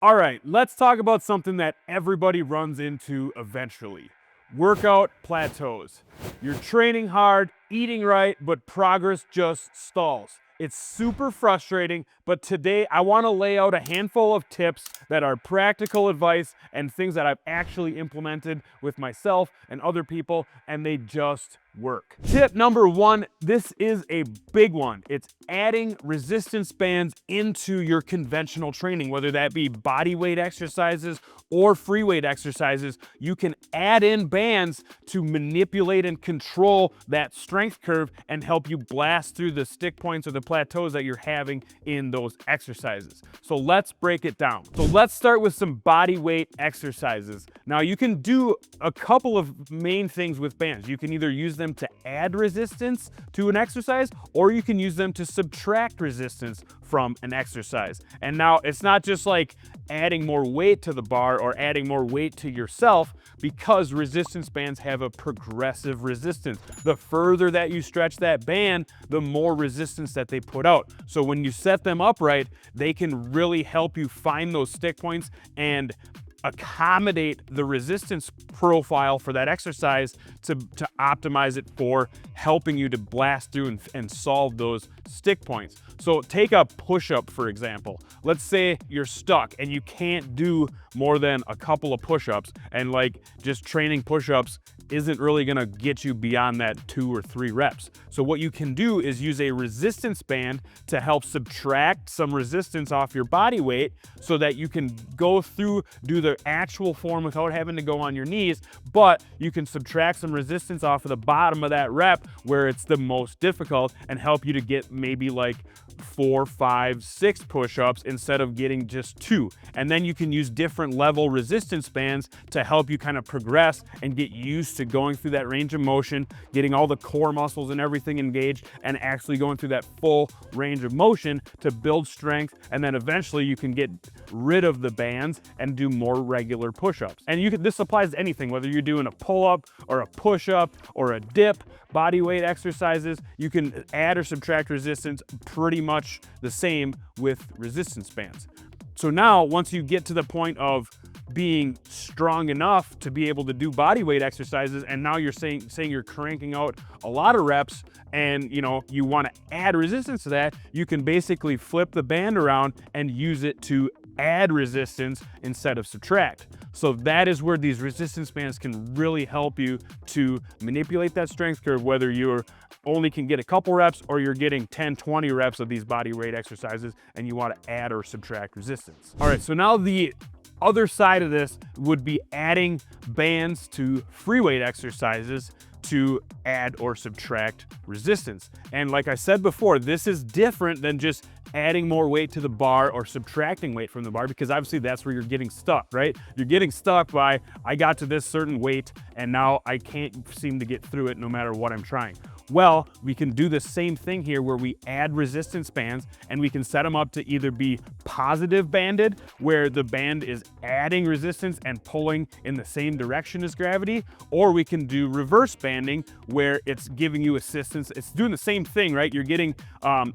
All right, let's talk about something that everybody runs into eventually. Workout plateaus. You're training hard, eating right, but progress just stalls. It's super frustrating, but today I want to lay out a handful of tips that are practical advice and things that I've actually implemented with myself and other people, and they just work. Tip number one, this is a big one. It's adding resistance bands into your conventional training, whether that be body weight exercises or free weight exercises. You can add in bands to manipulate and control that strength curve and help you blast through the stick points or the plateaus that you're having in those exercises. So let's break it down. So let's start with some body weight exercises. Now you can do a couple of main things with bands. You can either use them to add resistance to an exercise, or you can use them to subtract resistance from an exercise. And now it's not just like adding more weight to the bar or adding more weight to yourself, because resistance bands have a progressive resistance. The further that you stretch that band, the more resistance that they put out. So when you set them up right, they can really help you find those stick points and accommodate the resistance profile for that exercise to optimize it for helping you to blast through and solve those stick points. So take a push-up, for example. Let's say you're stuck and you can't do more than a couple of push-ups, and like just training push-ups isn't really gonna get you beyond that 2 or 3 reps. So what you can do is use a resistance band to help subtract some resistance off your body weight so that you can go through, do the actual form without having to go on your knees, but you can subtract some resistance off of the bottom of that rep where it's the most difficult and help you to get maybe like 4, 5, 6 push-ups instead of getting just 2. And then you can use different level resistance bands to help you kind of progress and get used to going through that range of motion, getting all the core muscles and everything engaged, and actually going through that full range of motion to build strength. And then eventually you can get rid of the bands and do more regular push-ups. And this applies to anything, whether you're doing a pull-up or a push-up or a dip, body weight exercises. You can add or subtract resistance pretty much the same with resistance bands. So now, once you get to the point of being strong enough to be able to do body weight exercises, and now you're saying you're cranking out a lot of reps, and you want to add resistance to that, you can basically flip the band around and use it to add resistance instead of subtract. So that is where these resistance bands can really help you to manipulate that strength curve, whether you're only can get a couple reps or you're getting 10, 20 reps of these body weight exercises and you want to add or subtract resistance. All right, so now the other side of this would be adding bands to free weight exercises to add or subtract resistance. And like I said before, this is different than just adding more weight to the bar or subtracting weight from the bar, because obviously that's where you're getting stuck, right? You're getting stuck by, I got to this certain weight and now I can't seem to get through it no matter what I'm trying. Well, we can do the same thing here where we add resistance bands, and we can set them up to either be positive banded, where the band is adding resistance and pulling in the same direction as gravity, or we can do reverse banding where it's giving you assistance. It's doing the same thing, right? You're getting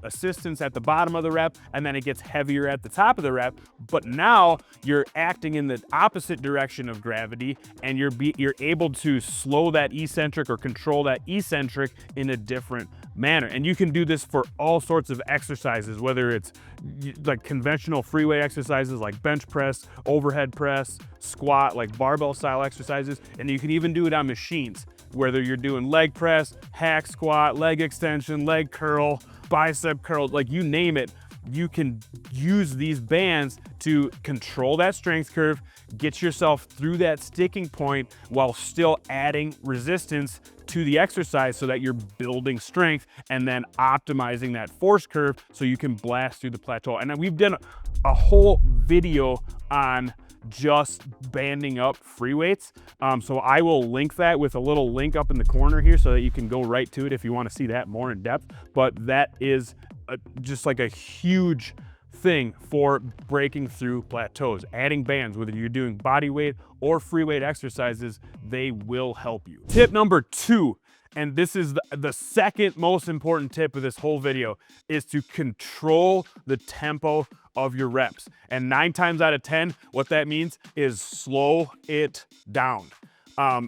assistance at the bottom of the rep, and then it gets heavier at the top of the rep, but now you're acting in the opposite direction of gravity, and you're able to slow that eccentric or control that eccentric in a different manner. And you can do this for all sorts of exercises, whether it's like conventional free weight exercises like bench press, overhead press, squat, like barbell style exercises, and you can even do it on machines, whether you're doing leg press, hack squat, leg extension, leg curl, bicep curl, like you name it. You can use these bands to control that strength curve, get yourself through that sticking point while still adding resistance to the exercise so that you're building strength and then optimizing that force curve so you can blast through the plateau. And we've done a whole video on just banding up free weights. So I will link that with a little link up in the corner here so that you can go right to it if you want to see that more in depth. But that is just like a huge thing for breaking through plateaus. Adding bands, whether you're doing body weight or free weight exercises, they will help you. Tip number 2, and this is the second most important tip of this whole video, is to control the tempo of your reps. And 9 times out of 10, what that means is slow it down.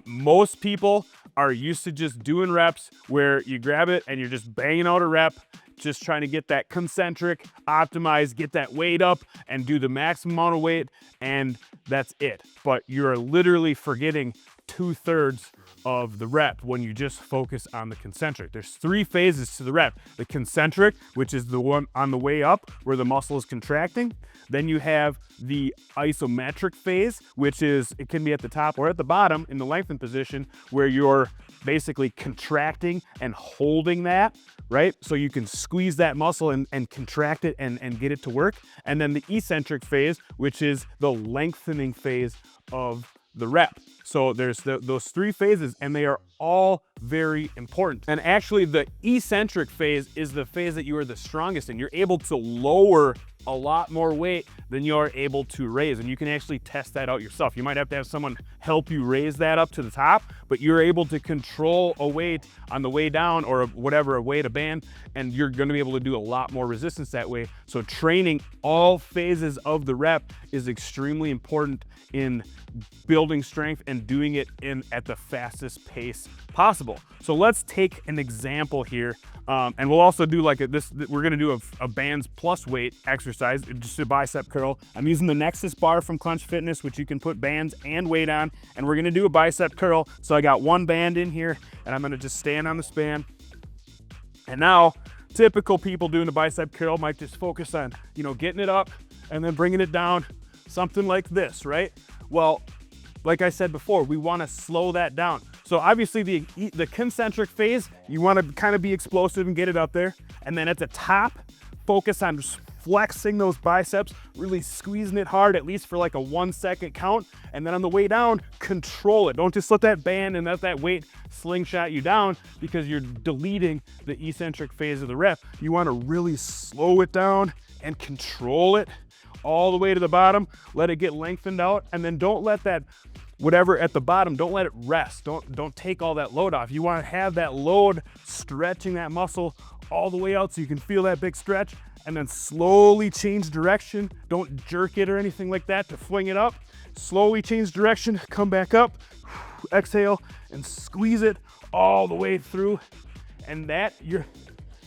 Most people are used to just doing reps where you grab it and you're just banging out a rep, just trying to get that concentric, optimize, get that weight up and do the maximum amount of weight, and that's it. But you're literally forgetting 2/3 of the rep when you just focus on the concentric. There's 3 phases to the rep. The concentric, which is the one on the way up where the muscle is contracting. Then you have the isometric phase, which is, it can be at the top or at the bottom in the lengthened position where you're basically contracting and holding that, right? So you can squeeze that muscle and contract it and get it to work. And then the eccentric phase, which is the lengthening phase of the rep. So there's those 3 phases, and they are all very important. And actually the eccentric phase is the phase that you are the strongest in. You're able to lower a lot more weight than you're able to raise, and you can actually test that out yourself. You might have to have someone help you raise that up to the top, but you're able to control a weight on the way down, or whatever, a weight, a band, and you're going to be able to do a lot more resistance that way. So training all phases of the rep is extremely important in building strength and doing it at the fastest pace possible. So let's take an example here, and we'll also do like we're going to do a bands plus weight exercise, just a bicep curl. I'm using the Nexus bar from Clench Fitness, which you can put bands and weight on, and we're going to do a bicep curl. So I got 1 band in here, and I'm going to just stand on the span. And now typical people doing a bicep curl might just focus on, you know, getting it up and then bringing it down, something like this, right? Well, like I said before, we want to slow that down. So obviously the concentric phase, you want to kind of be explosive and get it up there. And then at the top, focus on just flexing those biceps, really squeezing it hard, at least for like a 1 second count. And then on the way down, control it. Don't just let that band and let that weight slingshot you down, because you're deleting the eccentric phase of the rep. You want to really slow it down and control it all the way to the bottom. Let it get lengthened out, and then don't let that whatever at the bottom, don't let it rest. Don't take all that load off. You want to have that load stretching that muscle all the way out so you can feel that big stretch, and then slowly change direction. Don't jerk it or anything like that to fling it up. Slowly change direction, come back up, exhale, and squeeze it all the way through. And that you're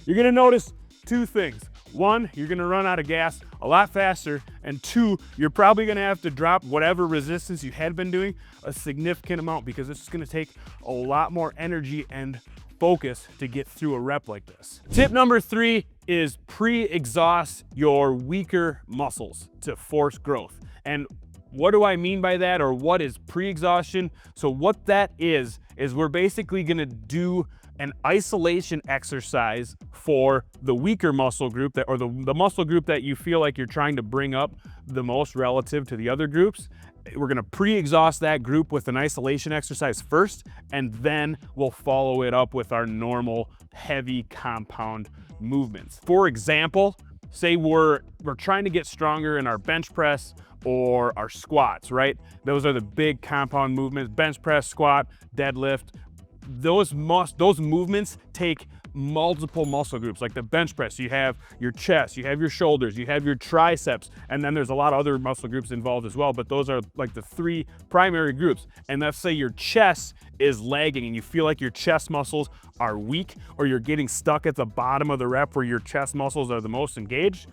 gonna notice 2 things. 1, you're gonna run out of gas a lot faster, and 2, you're probably gonna have to drop whatever resistance you had been doing a significant amount, because it's gonna take a lot more energy and focus to get through a rep like this. Tip number 3 is pre-exhaust your weaker muscles to force growth. And what do I mean by that, or what is pre-exhaustion? So what that is we're basically gonna do an isolation exercise for the weaker muscle group, or the muscle group that you feel like you're trying to bring up the most relative to the other groups. We're gonna pre-exhaust that group with an isolation exercise first, and then we'll follow it up with our normal heavy compound movements. For example, say we're trying to get stronger in our bench press or our squats, right? Those are the big compound movements: bench press, squat, deadlift. Those movements take multiple muscle groups. Like the bench press, you have your chest, you have your shoulders, you have your triceps, and then there's a lot of other muscle groups involved as well, but those are like the 3 primary groups. And let's say your chest is lagging and you feel like your chest muscles are weak, or you're getting stuck at the bottom of the rep where your chest muscles are the most engaged.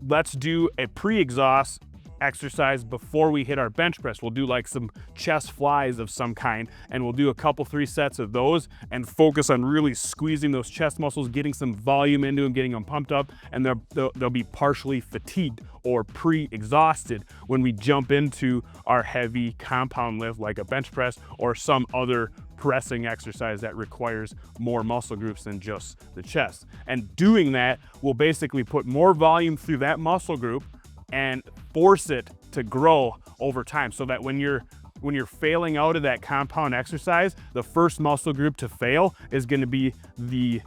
Let's do a pre-exhaust exercise before we hit our bench press. We'll do like some chest flies of some kind, and we'll do a couple 3 sets of those and focus on really squeezing those chest muscles, getting some volume into them, getting them pumped up, and they'll be partially fatigued or pre-exhausted when we jump into our heavy compound lift like a bench press or some other pressing exercise that requires more muscle groups than just the chest. And doing that will basically put more volume through that muscle group and force it to grow over time, so that when you're failing out of that compound exercise, the first muscle group to fail is going to be the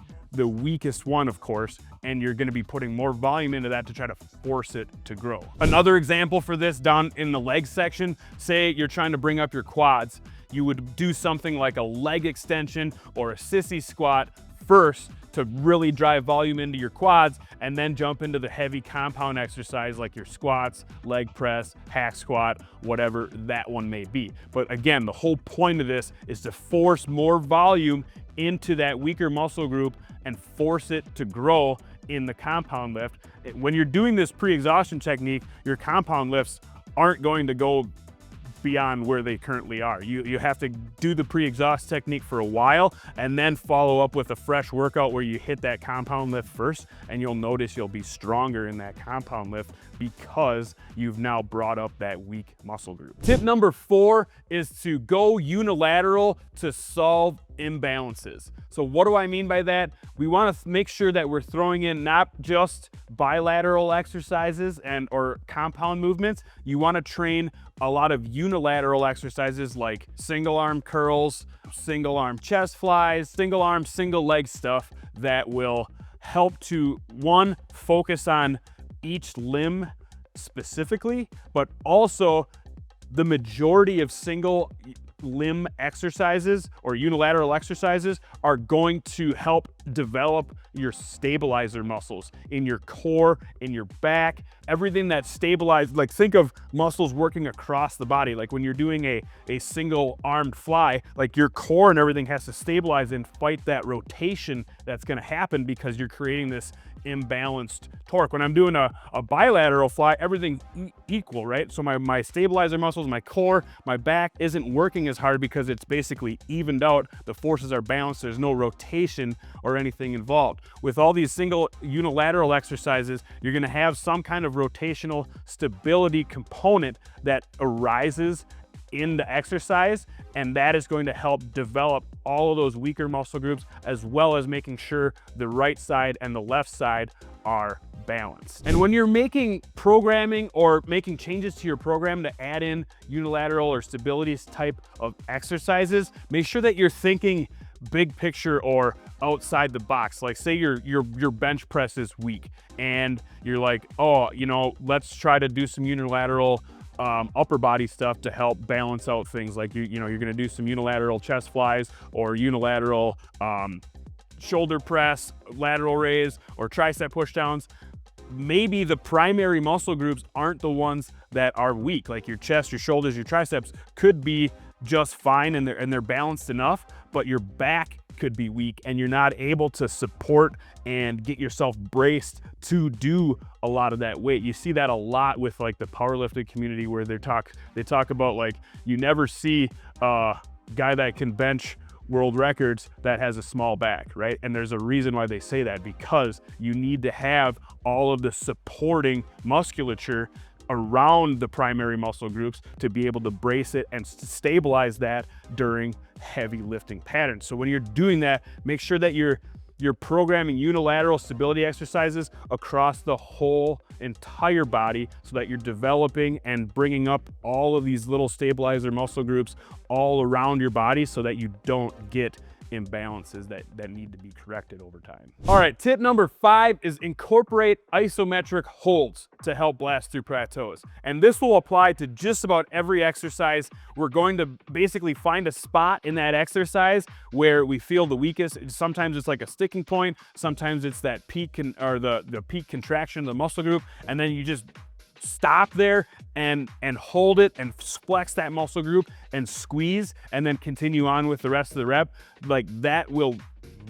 weakest one, of course, and you're going to be putting more volume into that to try to force it to grow. Another example for this, down in the leg section, say you're trying to bring up your quads, you would do something like a leg extension or a sissy squat first to really drive volume into your quads, and then jump into the heavy compound exercise like your squats, leg press, hack squat, whatever that one may be. But again, the whole point of this is to force more volume into that weaker muscle group and force it to grow in the compound lift. When you're doing this pre-exhaustion technique, your compound lifts aren't going to go beyond where they currently are. You have to do the pre-exhaust technique for a while and then follow up with a fresh workout where you hit that compound lift first, and you'll notice you'll be stronger in that compound lift because you've now brought up that weak muscle group. Tip number 4 is to go unilateral to solve imbalances. So what do I mean by that? We want to make sure that we're throwing in not just bilateral exercises or compound movements. You want to train a lot of unilateral exercises like single arm curls, single arm chest flies, single arm, single leg stuff that will help to, one, focus on each limb specifically, but also the majority of single limb exercises or unilateral exercises are going to help develop your stabilizer muscles in your core, in your back, everything that stabilizes. Like, think of muscles working across the body. Like when you're doing a single armed fly, like your core and everything has to stabilize and fight that rotation that's going to happen because you're creating this imbalanced torque. When I'm doing a bilateral fly, everything's equal, right? So my stabilizer muscles, my core, my back isn't working as hard because it's basically evened out. The forces are balanced. There's no rotation or anything involved. With all these single unilateral exercises, you're going to have some kind of rotational stability component that arises in the exercise, and that is going to help develop all of those weaker muscle groups, as well as making sure the right side and the left side are balanced. And when you're making programming or making changes to your program to add in unilateral or stability type of exercises, make sure that you're thinking big picture or outside the box. Like, say your bench press is weak and you're like, oh, let's try to do some unilateral upper body stuff to help balance out things. Like you're going to do some unilateral chest flies or unilateral shoulder press, lateral raise, or tricep push downs. Maybe the primary muscle groups aren't the ones that are weak. Like your chest, your shoulders, your triceps could be just fine and they're balanced enough, but your back could be weak and you're not able to support and get yourself braced to do a lot of that weight. You see that a lot with like the powerlifting community where they talk about, like, you never see a guy that can bench world records that has a small back, right? And there's a reason why they say that, because you need to have all of the supporting musculature around the primary muscle groups to be able to brace it and stabilize that during heavy lifting patterns. So when you're doing that, make sure that you're programming unilateral stability exercises across the whole entire body so that you're developing and bringing up all of these little stabilizer muscle groups all around your body so that you don't get imbalances that need to be corrected over time. All right, tip number 5 is incorporate isometric holds to help blast through plateaus. And this will apply to just about every exercise. We're going to basically find a spot in that exercise where we feel the weakest. Sometimes it's like a sticking point, sometimes it's that peak or the peak contraction of the muscle group, and then you just stop there and hold it and flex that muscle group and squeeze, and then continue on with the rest of the rep. Like, that will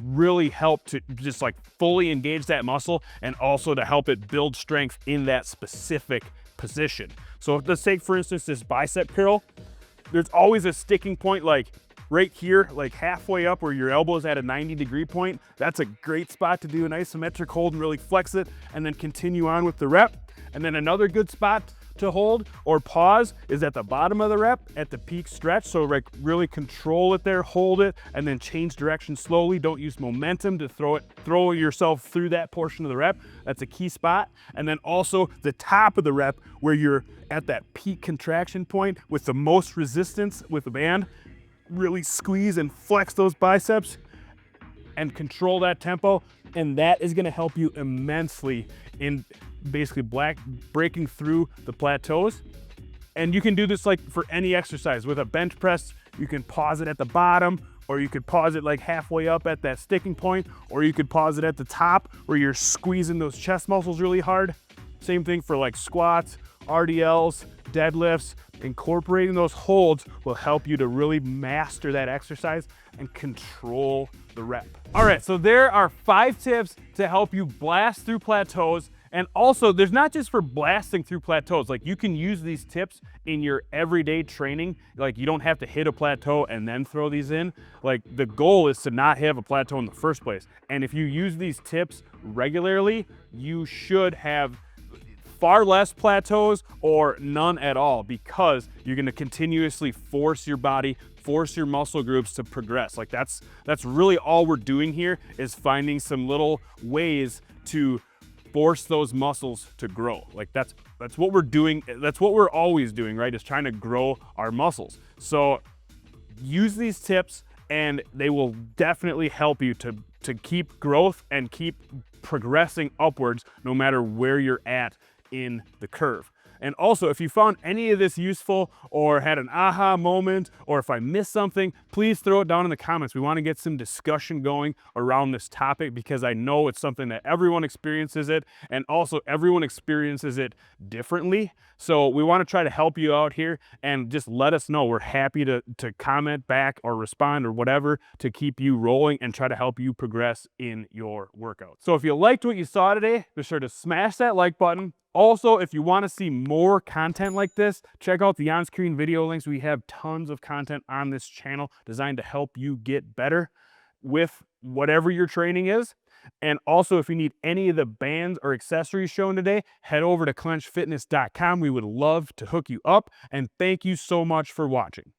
really help to just like fully engage that muscle and also to help it build strength in that specific position. So let's take, for instance, this bicep curl. There's always a sticking point, like right here, like halfway up where your elbow is at a 90-degree point. That's a great spot to do an isometric hold and really flex it and then continue on with the rep. And then another good spot to hold or pause is at the bottom of the rep at the peak stretch. So like really control it there, hold it, and then change direction slowly. Don't use momentum to throw yourself through that portion of the rep. That's a key spot. And then also the top of the rep where you're at that peak contraction point with the most resistance with the band. Really squeeze and flex those biceps and control that tempo. And that is going to help you immensely in basically breaking through the plateaus. And you can do this like for any exercise. With a bench press, you can pause it at the bottom. or you could pause it like halfway up at that sticking point, or you could pause it at the top where you're squeezing those chest muscles really hard. Same thing for like squats, RDLs, deadlifts. Incorporating those holds will help you to really master that exercise and control the rep. All right, so there are 5 tips to help you blast through plateaus. And also, there's not just for blasting through plateaus. Like, you can use these tips in your everyday training. Like, you don't have to hit a plateau and then throw these in. Like, the goal is to not have a plateau in the first place. And if you use these tips regularly, you should have far less plateaus or none at all, because you're going to continuously force your body, force your muscle groups to progress. Like, that's really all we're doing here, is finding some little ways to force those muscles to grow. Like, that's what we're doing. That's what we're always doing, right? Is trying to grow our muscles. So use these tips and they will definitely help you to keep growth and keep progressing upwards no matter where you're at in the curve. And also, if you found any of this useful or had an aha moment, or if I missed something, please throw it down in the comments. We want to get some discussion going around this topic, because I know it's something that everyone experiences it, and also everyone experiences it differently. So we want to try to help you out here, and just let us know. We're happy to comment back or respond or whatever to keep you rolling and try to help you progress in your workout. So if you liked what you saw today, be sure to smash that like button. Also, if you want to see more content like this, check out the on-screen video links. We have tons of content on this channel designed to help you get better with whatever your training is. And also, if you need any of the bands or accessories shown today, head over to clenchfitness.com. We would love to hook you up. And thank you so much for watching.